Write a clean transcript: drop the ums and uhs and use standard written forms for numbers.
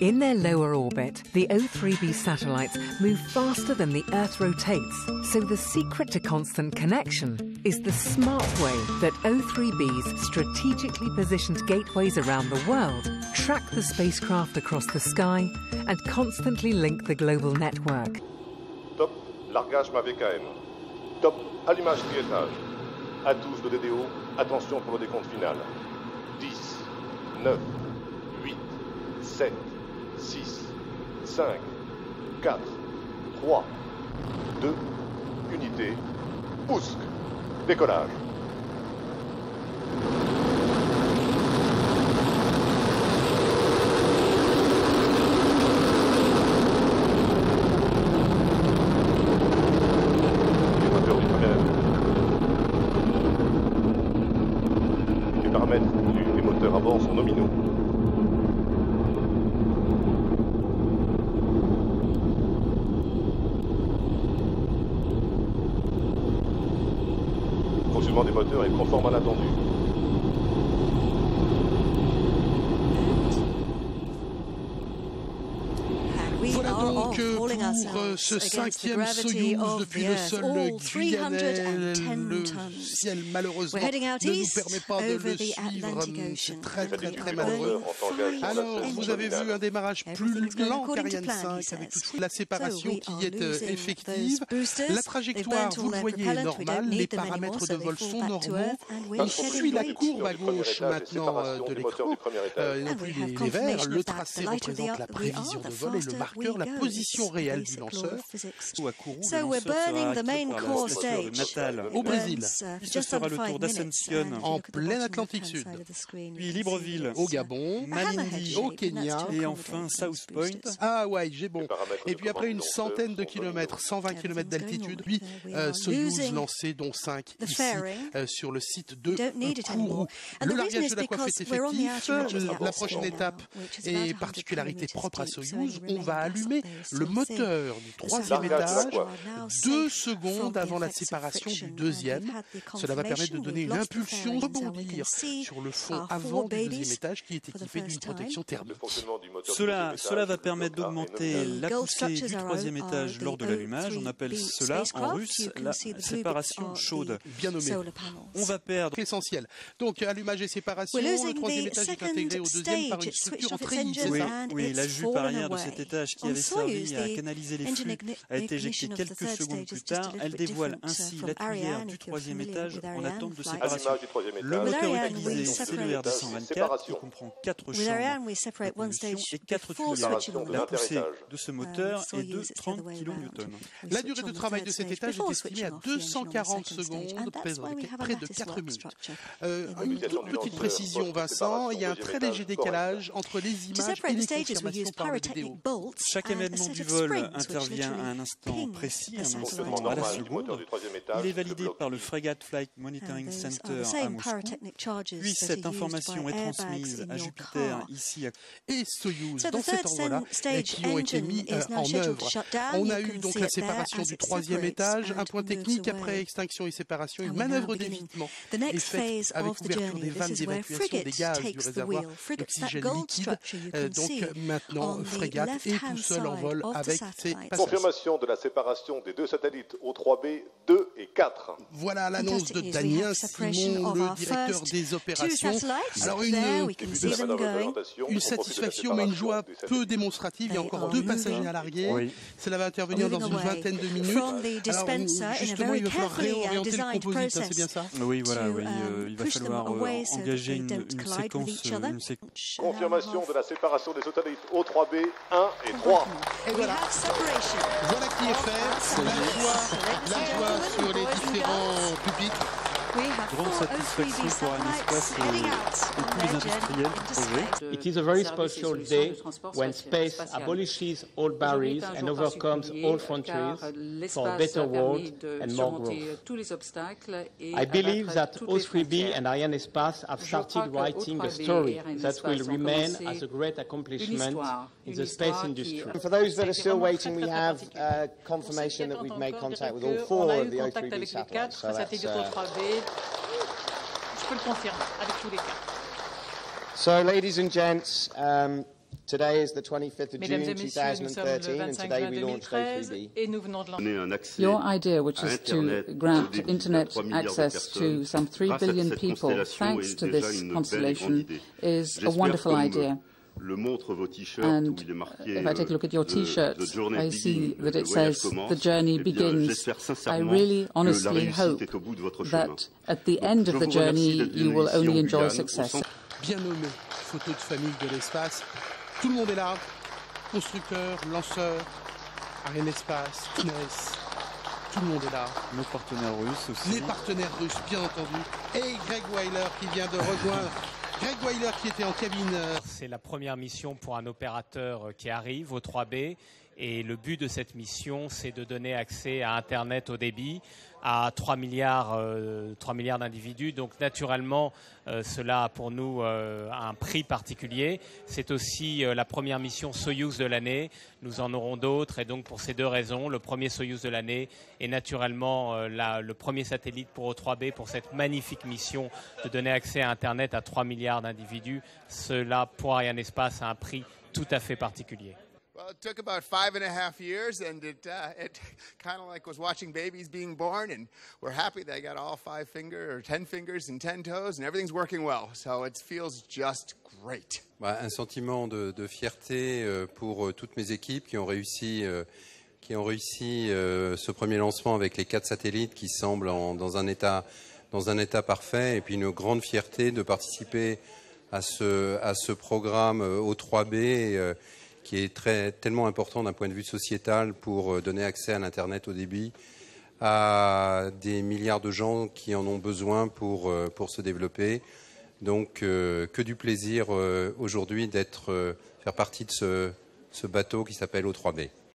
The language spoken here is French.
In their lower orbit, the O3b satellites move faster than the Earth rotates, so the secret to constant connection is the smart way that O3b's strategically positioned gateways around the world track the spacecraft across the sky and constantly link the global network. Top, largage ma VKM. Top, allumage piétage. À tous de DDO, attention pour le décompte final. 10, 9, 8, 7, 6, 5, 4, 3, 2, unité, Ousk, décollage. Les moteurs du premier avion. Les paramètres des moteurs à bord sont nominaux. Fonctionnement des moteurs est conforme à l'attendu. Voilà donc pour ce 5e Soyouz depuis le sol guyanais. Le ciel malheureusement ne nous permet pas de le suivre. C'est très malheureux. Alors vous avez vu un démarrage plus lent qu'Ariane 5 avec toute la séparation qui est effective. La trajectoire, vous le voyez, est normale. Les paramètres de vol sont normaux. On suit la courbe à gauche maintenant de l'écran. Non plus les verts. Le tracé représente la prévision de vol et le marqueur la position réelle du lanceur. À Kourou, le lanceur sera acquis par la station natale au Brésil. Puis ce sera le tour d'Ascension en plein Atlantique Sud. Puis Libreville au Gabon, Malindi au Kenya et enfin South Point. Ah ouais, j'ai bon. Et puis après une centaine de kilomètres, 120 km d'altitude, puis Soyouz lancé, dont 5 ici sur le site de Kourou. Le largage de la coiffe est effectif. La prochaine étape et particularité propre à Soyouz, on va allumer le moteur du 3e étage 2 secondes avant la séparation du 2e. Cela va permettre de donner une impulsion, rebondir sur le fond avant du 2e étage qui est équipé d'une protection thermique. Cela va permettre d'augmenter la poussée du 3e étage lors de l'allumage. On appelle cela en russe la séparation chaude. Bien nommé. On va perdre l'essentiel. Donc allumage et séparation, le 3e étage est intégré au 2e par une structure en treillis. Oui, la jupe arrière de cet étage qui avait servi à canaliser les flux a été éjectée quelques secondes plus tard. Elle dévoile ainsi la tuyère du 3e étage en attente de séparation. Le moteur utilisé, c'est le RD124 qui comprend 4 chambres de combustion et 4 tuyaux. La poussée de ce moteur est de 30 kN. La durée de travail de cet étage est estimée à 240 secondes, près de 4 minutes. Une petite précision, Vincent, il y a un très léger décalage entre les images et les confirmations par le vidéo. Chaque événement du vol intervient à un instant précis, un instant à la seconde. Il est validé par le Frégate Flight Monitoring Center à Moscou. Puis cette information est transmise à Jupiter ici à et Soyouz dans cet endroit-là qui ont été mis en œuvre. On a eu donc la séparation du 3e étage, un point technique après extinction et séparation, une manœuvre d'évitement est faite avec ouverture des vannes d'évacuation des gaz du réservoir d'oxygène liquide. Donc maintenant, Frégate est tout seul en vol avec ses passagers. Confirmation de la séparation des 2 satellites O3B 2 et 4. Voilà l'annonce de Damien Simon, le directeur des opérations. Alors une satisfaction mais une joie peu démonstrative. Il y a encore 2 passagers à l'arrière. Cela va intervenir dans une vingtaine de minutes. Alors justement, il va falloir réorienter le composite, c'est bien ça? Oui, voilà, oui. Il va falloir engager une séquence. Confirmation de la séparation des satellites O3B 1 et 3. Et voilà qui est fait. La joie sur les différents publics. Grande satisfaction pour un espace et tous les industriels du projet. It is a very special day when space abolishes all barriers and overcomes all frontiers for a better world and more growth. I believe that O3b and Arianespace have started writing a story that will remain as a great accomplishment in the space industry. For those that are still waiting, we have confirmation that we've made contact with all 4 of the O3b satellites. So that's, je peux le confirmer avec tous les cas. So, ladies and gents, Today is the 25th of Mesdames June et messieurs, nous sommes le 2013 and 25 today juin we launched 2013 O3B. et nous venons de lancer. Your idea, which is to grant internet access to some 3 billion people thanks to this constellation, is a wonderful idea. And if I take a look at your T-shirt, I see that it says, "The journey begins." I really honestly hope that at the end of the journey, you will only enjoy success. Bien nommé, photo de famille de l'espace. Tout le monde est là. Constructeurs, lanceurs, Arianespace, CNES. Tout le monde est là. Nos partenaires russes aussi. Les partenaires russes, bien entendu. Et Greg Weiler qui vient de rejoindre. Greg Weiler qui était en cabine. C'est la première mission pour un opérateur qui arrive, O3B. Et le but de cette mission, c'est de donner accès à Internet haut débit à 3 milliards d'individus. Donc naturellement, cela a pour nous un prix particulier. C'est aussi la première mission Soyouz de l'année. Nous en aurons d'autres. Et donc pour ces deux raisons, le premier Soyouz de l'année est naturellement le premier satellite pour O3B pour cette magnifique mission de donner accès à Internet à 3 milliards d'individus. Cela, pour Arianespace, a un prix tout à fait particulier. Well, it took about 5.5 years, and it kind of like was watching babies being born, and we're happy they got all 5 fingers or 10 fingers and 10 toes, and everything's working well. So it feels just great. Un sentiment de fierté pour toutes mes équipes qui ont réussi ce premier lancement avec les 4 satellites qui semblent dans un état parfait, et puis une grande fierté de participer à ce programme O3B. Qui est tellement important d'un point de vue sociétal pour donner accès à l'Internet haut débit à des milliards de gens qui en ont besoin pour se développer. Donc, que du plaisir aujourd'hui faire partie de ce bateau qui s'appelle O3B.